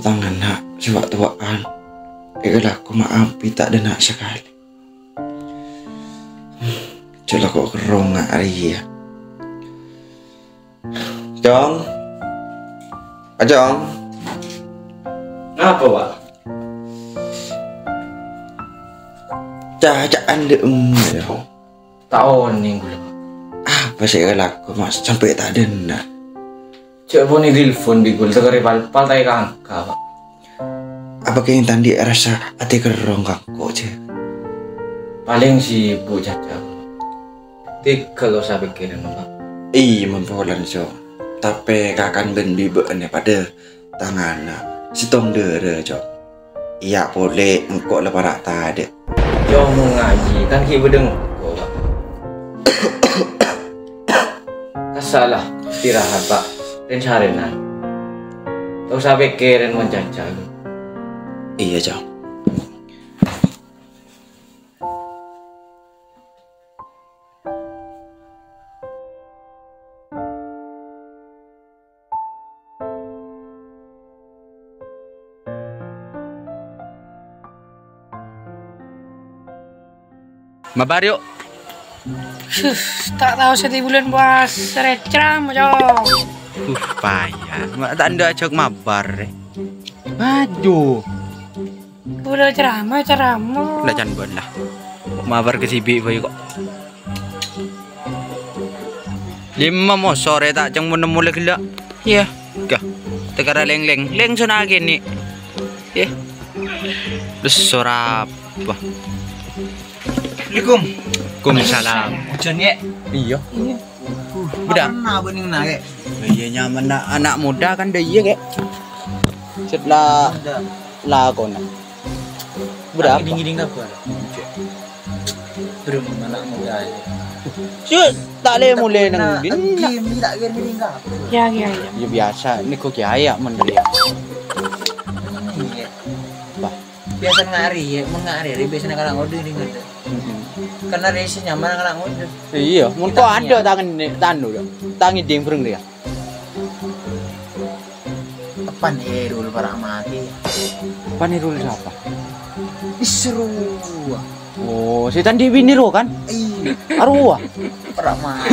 tangan nak sewaktu-waktu. Kalau aku maafi tak ada nak sekali. Coba kok kerong hari ya. Jong. Ajong. Ngapa, Pak? Cacaan de ya. Tahun nih gue. Apa sih kalau aku mas sampai tak ada nak. Coba nih telepon bigul tegari pal tay kangka, Pak. Apa yang tadi rasa hati kerong kangko je. Paling si Bu Caca. Kalau saya pikirin, Pak. Iya mempolan so. Tapi kakan ben bibeen pada tangan sitong dere jo. Iya boleh engkau leparak tadi. Jauh mau ngaji kan kita bedeng kok, Pak. Kasalah istirahat, Pak. Dan seharian. Tahu saya pikirin mau Caca. Iya jo. Mabar yuk. Tak tahu setiap bulan puas recram aja. Payah. Mak tak ada cok mabar. Aduh. Udah ceramah. Udah jangan buat lah. Mabar ke sibi bayu kok. 5 mau sore tak cang menemu lagi lah. Ya, kah. Tegara leng sana gini. Ya. Besar apa? Assalamualaikum. Waalaikumsalam. Hujan ya? Iya. Budak. Mana bening nak? Iya nyaman anak muda kan dah iya kek. Setelah lakon. Budak. Gini apa? Belum anak muda. Cuk, tak boleh mulai nang din. Gini tak gini apa? Ya. Ya biasa, ni kok kiai menteri. Biasa ngari ya, mengari biasa nak ngode ni ngode. Karena resi nyaman nak ngode. Iya, mun kok ada tangan tanu dah. Tangi ding breng dia. Apa nih dulu para mati? Apa nih rule siapa? Seru. Oh, setan di bini ro kan? Iya, Arwah. para mati.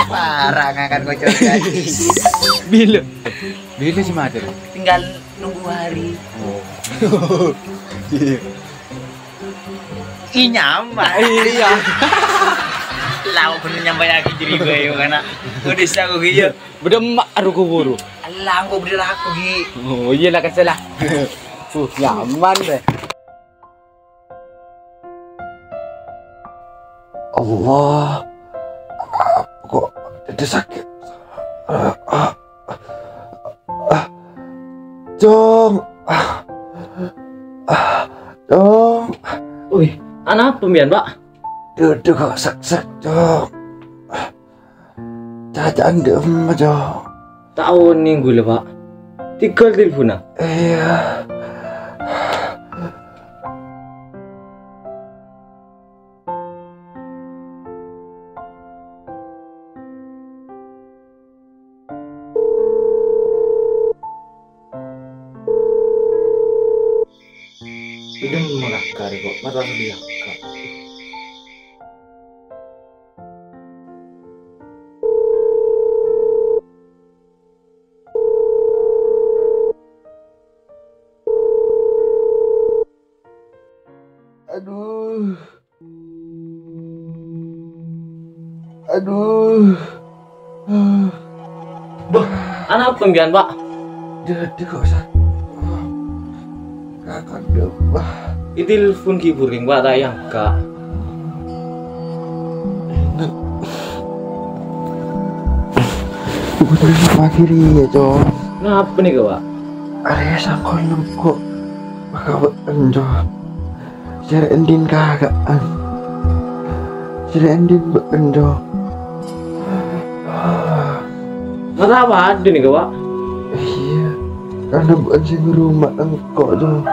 Parah ngakan kocok gadis. Bila si Mater. Tinggal nunggu hari. Oh. Ih nyampe. Iya. Lah bener nyampe lagi jadi bayu kana. Udah sa ko giyo. Bedemak aru kuburu. Allah ko bener aku gi. Oh, iya lah kasalah. Nyaman deh. Allah. Kok ada sakit. Jong. Jong. Wih, anak pembian, Pak. Duduk kok sak Jong. Cacaan dem Jong. Tahun minggu lah, Pak. Tinggal telepon. Iya. Ini melakar kok, masa dia. Aduh. Duh, anak pembian, Pak. Duduk kok sak. Kakak debah. Telepon kiburing, Pak, tak yang kak. Bukan pagi ya, Jong. Kenapa nih, Pak? Area sangkol kok. Maka benjo. Cari endin kagaan. Cari endin benjo. Masa apa ada nih, Pak? Iya. Karena bukan sih rumah engkau tuh.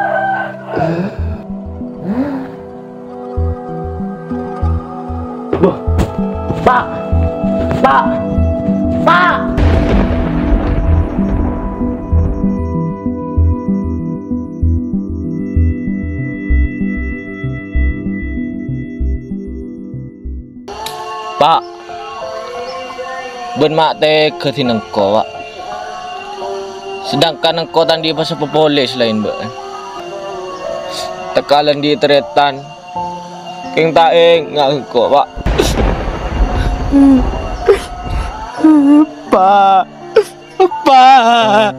Wah, Pak, Pak, Pak. Pak, ben mak teh ke tinengko, Pak. Sedangkan engkau tadi pasal polis lain, Mbak. Tekalan di teretan. King taeng ngak engkau, Pak. Pak. Pak.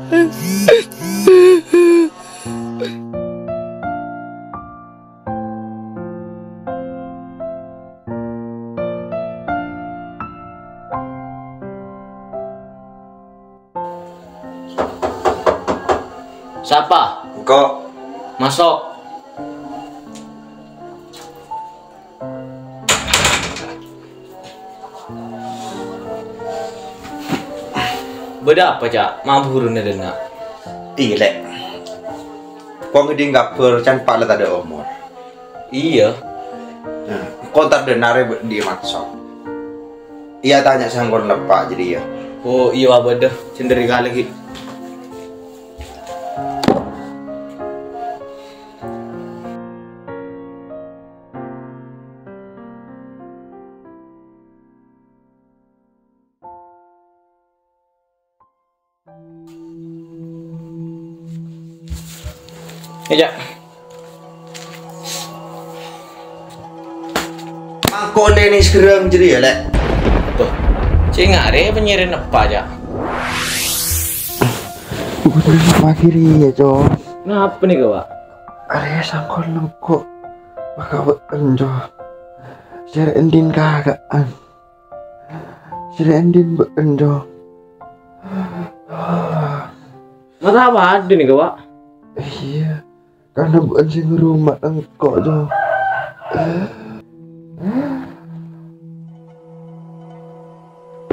Siapa? Engkau Masuk. Beda apa, Cak? Mabur ni dena. Lek. Kau ngedi ngapur can pak lah tak ada umur. Iya. Kau tak ada nare di maksud. Ia tanya sangkon lepak jadi ya. Oh iya apa dah? Cenderi kali lagi. Ya. Mangkok ni sekarang jadi ya lek. Tuh. Cengare penyirin apa aja? Bukan kiri ya Jo. Kenapa nih kau, Pak? Area sangkon lengkok. Maka benjo. Sere endin kagaan. Sere endin benjo. Mata apa ada nih kau, Pak? Iya. Karena bukan sing rumah engkok Jo.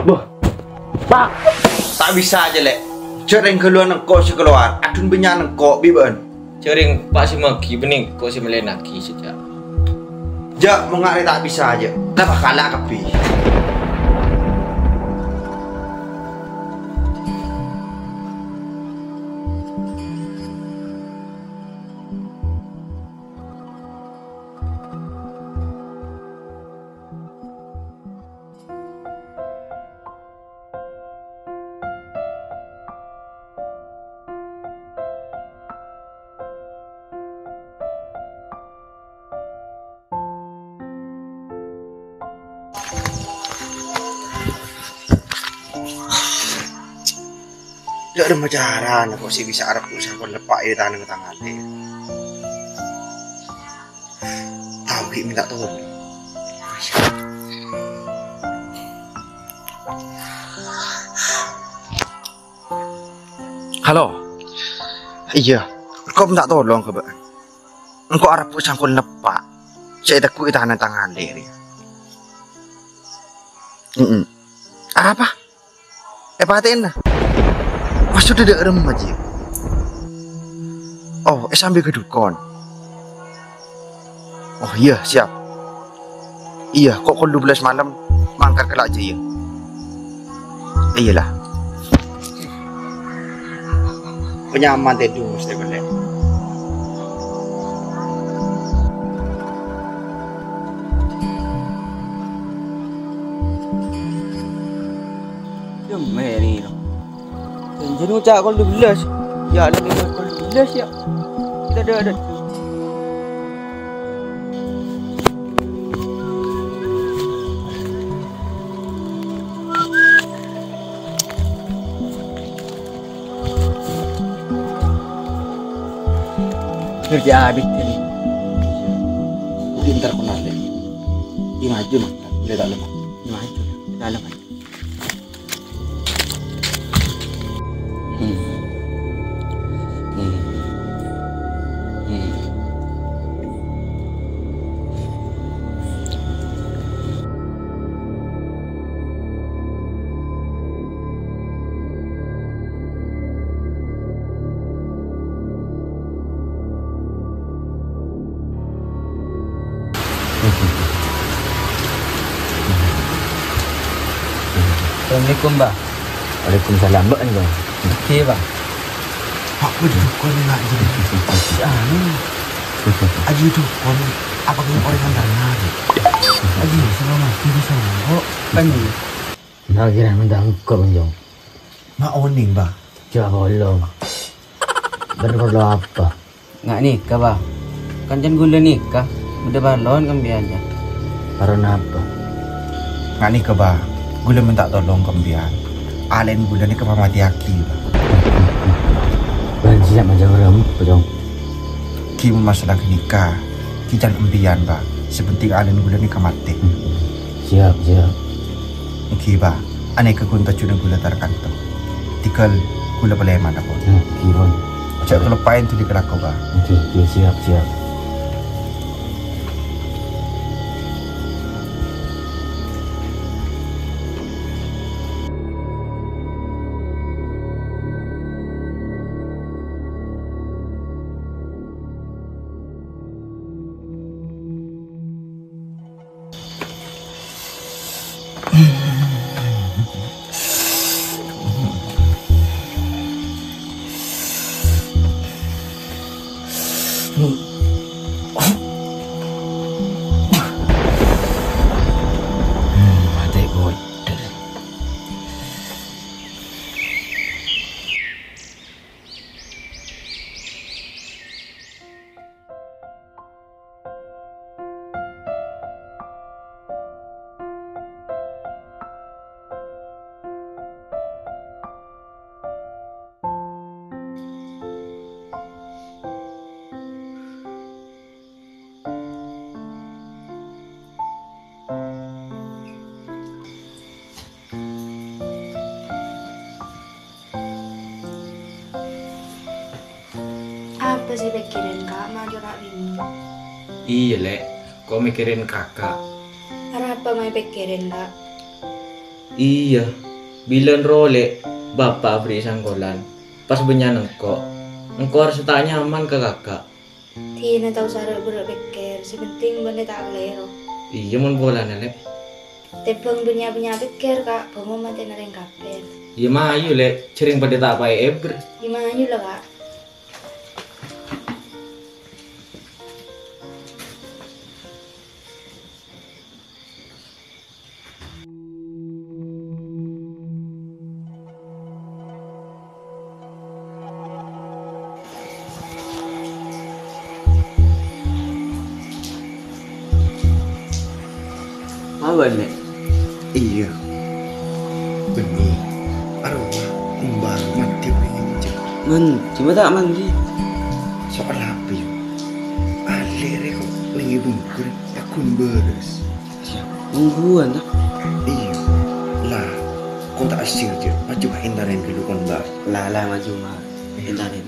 Boh. Pak, Tak bisa aja lek. Cereng keluar engkok si keluar. Adun benyan engkok biben. cering Pak si maki bening kau si melenaki sejak. Jak mengare tak bisa aja. Tak bakalah kepi. Tidak ada majaran, kok sih bisa Arab tuh sangkon lepak di tangan ke tangan deh. Tahu ki minta tolong. Halo. Iya, kau minta tolong ke bang. Engkau Arab tuh sangkon lepak. Saya tak kui tangan deh. Apa? Paten lah. Sudah ada rem aja. Oh, sambil ke dukun. Oh iya, siap. Iya, kok 12 malam mangkar kelak aja ya. Iyalah. Penyaman tadi mesti boleh. Meri no. Jadi ucap kalau 12. Ya ada kalau 12 ya. Kita ada. Kerja habis ini. Pintar kenal deh. Ini maju mah, udah tak lemah. Maju dalam. Assalamualaikum, Mbak. Waalaikumsalam, Mbak. Okey, Bang. Apa dukun nak jadi? Aji itu kon apa kena orang antara Aji sama mati di sana kok kan Nak kira minta engkau Jong. mak oning bah Coba belum. Berperlu apa? Nggak nikah bah. Kan jan gula nikah. Udah balon kan biasa. Karena apa? nggak nih ke bah gula minta tolong kembian alen gula ni ke pamati aki bah Bukan siap macam orang Jong. ki masalah nikah ki jan kembian bah sepenting alen gula ni kamate Siap. ki bah ane ke kunta cuna gula tarkanto tikal gula paleman ako Kibon. cak kelepain tu di kelako bah Okey, siap. Mati gue. Apa sih pikirin kak? Maju kak bingung. Iya lek, kau mikirin kakak. Karena apa mau pikirin kak? Iya, bilen role bapak beri sangkolan. Pas benyan engkau harus tak nyaman ke kakak. Tina tahu cara berpikir. Sepenting benda tak lero. Iya mon bola lek. Tepung dunia punya pikir kak. Kamu mati nering kapet. Iya mayu lek, sering pada tak pakai eber. Gimana juga kak? Apa nih? iya benih arwah kumbang mati aja Cuma tak mandi. soal apa yuk alere kok lagi bungkur akun beres Nungguan tak? iya lah kau tak asyik je maju hindarin dulu kon bah Lala maju mah. Hindarin.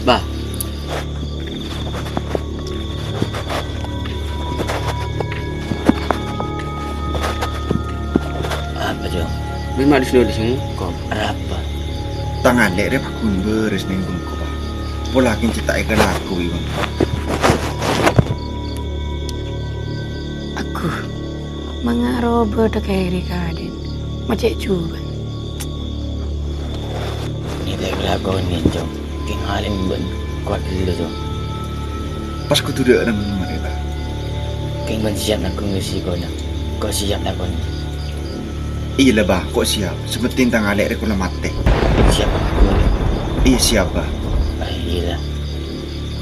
Bah, Apa Jong? memang di sini kok. Apa? tangan lek rep akun beres ning bungku bah pola kin cita ikan aku ibu Aku mengaruh berdekari kadin. Macam juga. Ini tak kelakuan ni Jong. Tinggalin ben kuat dulu Jong. pas ku tuh ada nama dia bah Keng ben siap nak ngisi kau nak. Kau siap nak kau ni. iya lah bah kok siap sepenting tangan lek rep kula mati Siap aku ni. iya siap bah Ayolah.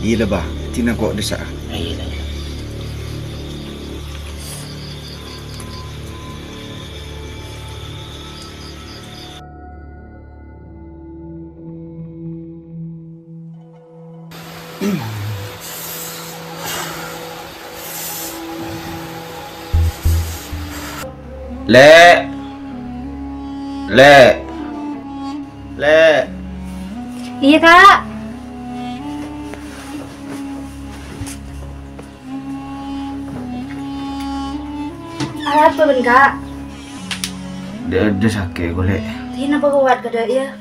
iya lah bah tina kok desa Ayolah. Lek. Iya kak. Ada apa ben kak? Dia sakit golek. Tina apa kuat kada ya?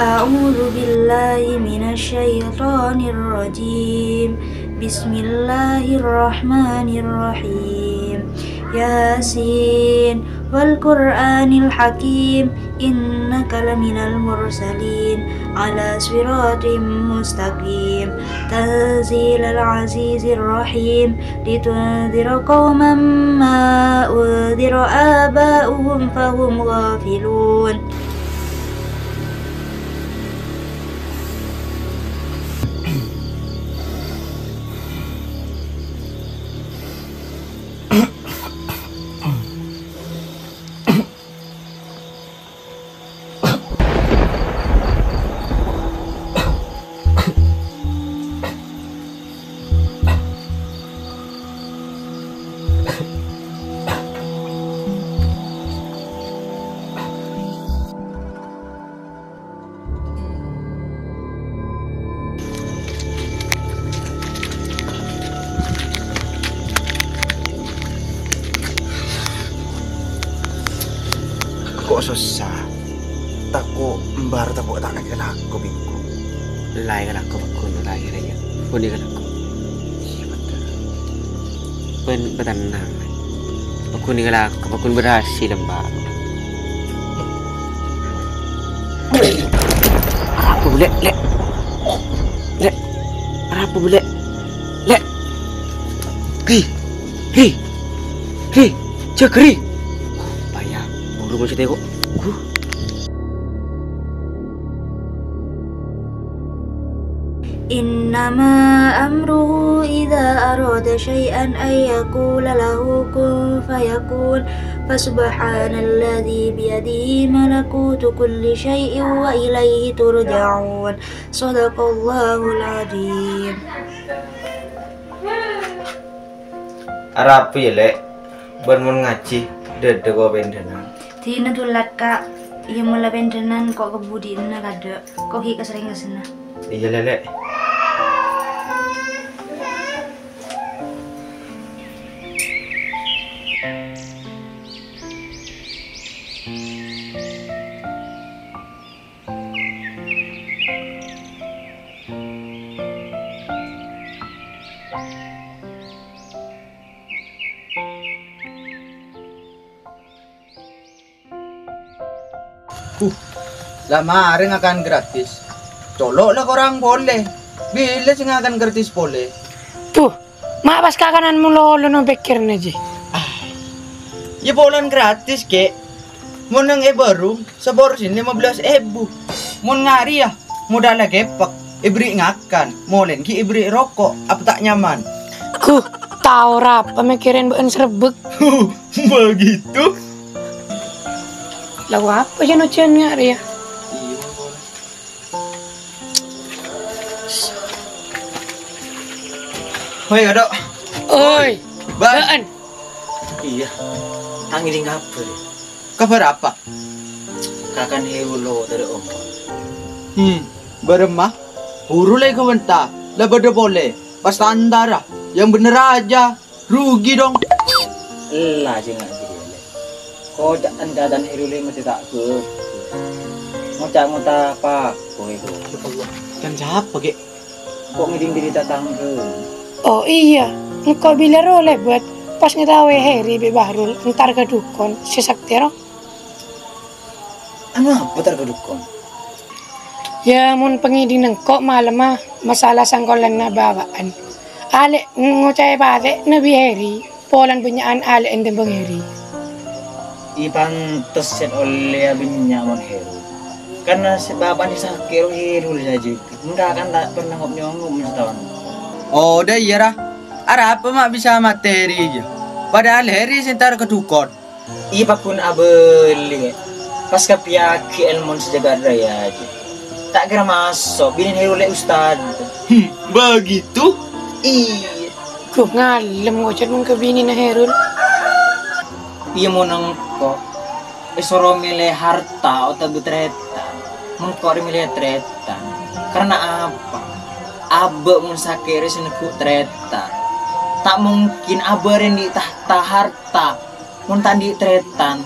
A'udzu billahi minasyaitonir rajim. Bismillahirrahmanirrahim. Yasin wal Qur'anil Hakim. Innaka laminal mursalin ala siratim mustaqim. Tanzilal azizir rahim. Litunzira qauman ma unzira aba'uhum fahum ghafilun. Kok susah? Tako embar tako tak lagi laku bingku. Lai kan aku bakun lai raya. Puni kan aku. Iya betul. Betenang. Bakun ni kan aku bakun berhasil lembab. Apa boleh lek? Lek. Apa boleh? Lek. Ri. Cek ri. Payah. Buru macam tengok. Innama amruhu idza arada syai'an ay yaqula lahu kun fayakun. Fasubhanalladzi biyadihi malakutu kulli syai'in wa ilaihi turja'un. Shadaqallahul adzim. Arab ya lek. Ban ngaji dede go bendenan. Tina dulat kak, iya mula bendenan kok kebudin na kada, kok hi kesering kesana. Iya lek. Lama hari akan gratis. Colok lah korang boleh. Bila sih akan gratis boleh. Tuh, mak pas kakanan mulu no pikir aja. Ya bolan gratis ke. Mau nang baru sebor sini 15.000. Mau ngari ya, modal lagi pak. Ibri ngakan, mau ki ibri rokok, apa tak nyaman? Ku tahu rap, pemikirin bukan serbek. Begitu? Lagu apa sih nucian ngari ya? Hoi adok. Oi, Ban. Iya. Tangiling apa deh? Kabar apa? Kakan heulo dari om. Beremah. Huru lagi kebenta. Lah beda boleh. Pas standar yang bener aja. Rugi dong. Lah aja nggak jadi lek. Kau dan heulo mesti tak ke. Mau tak apa? Kau itu. Kan siapa ke? Kok ngiding diri datang ke? oh iya, engkau bila roleh buat pas ngetawe Heri be Bahrul entar ke dukun si Saktiro. Anu apa terkedukon? Ya mun pengidin engkau malam mah masalah sangkolan na bawaan. Ale ngucai pate nabi Heri, polan punyaan ale ende bang Heri. Ipang terset oleh abinya mon hero. Karena sebab ni sakit hero saja. Enggak akan tak pernah ngop-nyongop setahun. Oh, dah iya lah. Ada apa mak bisa materi aja. Padahal Heri sentar ke dukun. Ipa pun abeli. Pas kepiaki elmon sejagat raya aja. Tak kira masuk. Binin hero le ustad. Begitu? Iya. Ku ngalem ngocet mun kebini na Herul. Iya mau nengko. Esoro milih harta atau betretan. Mengkor milih tretan. Karena apa? Abe mun sakere senekuk treta. Tak mungkin abe rendi tahta harta mun tadi tretan.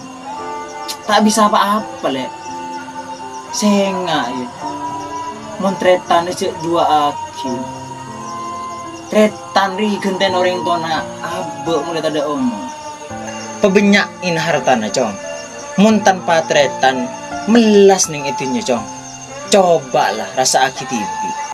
Tak bisa apa-apa le. Senga ya. Mun tretan cek dua aki. Tretan ri genten orang tona abe mulai tada omong. Pebenyakin hartana cong. Mun tanpa tretan melas ning itunya cong. Cobalah rasa aki tipi.